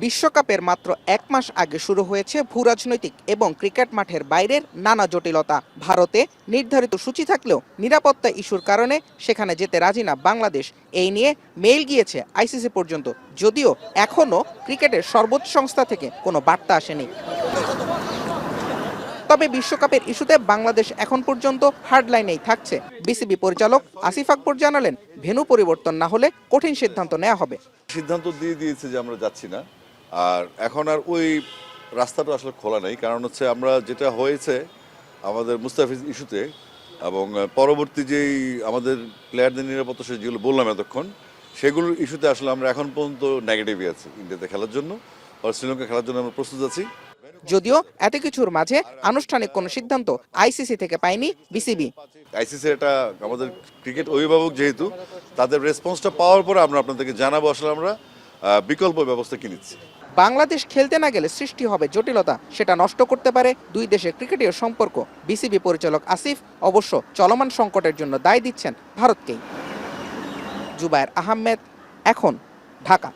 বিশ্বকাপের মাত্র ১ মাস আগে শুরু হয়েছে ভূরাজনৈতিক এবং ক্রিকেট মাঠের বাইরের নানা জটিলতা। ভারতে নির্ধারিত সূচি থাকলেও নিরাপত্তা ইস্যুর কারণে সেখানে যেতে রাজি না বাংলাদেশ। এই নিয়ে মেইল গিয়েছে আইসিসি পর্যন্ত, যদিও এখনও ক্রিকেটের সর্বোচ্চ সংস্থা থেকে কোনো বার্তা আসেনি। তবে বিশ্বকাপের ইস্যুতে বাংলাদেশ এখন পর্যন্ত হার্ডলাইনেই থাকছে। বিসিবি পরিচালক আসিফ আকবর জানালেন, ভেন্যু পরিবর্তন না হলে কঠিন সিদ্ধান্ত নেওয়া হবে। সিদ্ধান্ত দিয়ে দিয়েছে যে আমরা যাচ্ছি না, আর এখন আর ওই রাস্তাটা আসলে খোলা নেই। কারণ হচ্ছে আমরা যেটা হয়েছে আমাদের মুস্তাফিজ ইস্যুতে এবং পরবর্তী যেই আমাদের প্লেয়ারদের নিরাপত্তা যেগুলো বললাম এতক্ষণ, সেগুলোর ইস্যুতে আসলে আমরা এখন পর্যন্ত নেগেটিভই আছি। ইন্ডিয়াতে খেলার জন্য আর শ্রীলঙ্কা খেলার জন্য আমরা প্রস্তুত আছি। যদিও এত কিছুর মাঝে আনুষ্ঠানিক কোনো সিদ্ধান্ত আইসিসি থেকে পায়নি বিসিবি। আইসিসি এটা আমাদের ক্রিকেট অভিভাবক, যেহেতু তাদের রেসপন্সটা পাওয়ার পরে আমরা আপনাদেরকে জানাবো আসলে আমরা বিকল্প ব্যবস্থা কি নিচ্ছি। বাংলাদেশ খেলতে না গেলে সৃষ্টি হবে জটিলতা, সেটা নষ্ট করতে পারে দুই দেশের ক্রিকেটীয় সম্পর্ক। বিসিবি পরিচালক আসিফ অবশ্য চলমান সংকটের জন্য দায় দিচ্ছেন ভারতকেই। জুবায়ের আহমেদ, এখন, ঢাকা।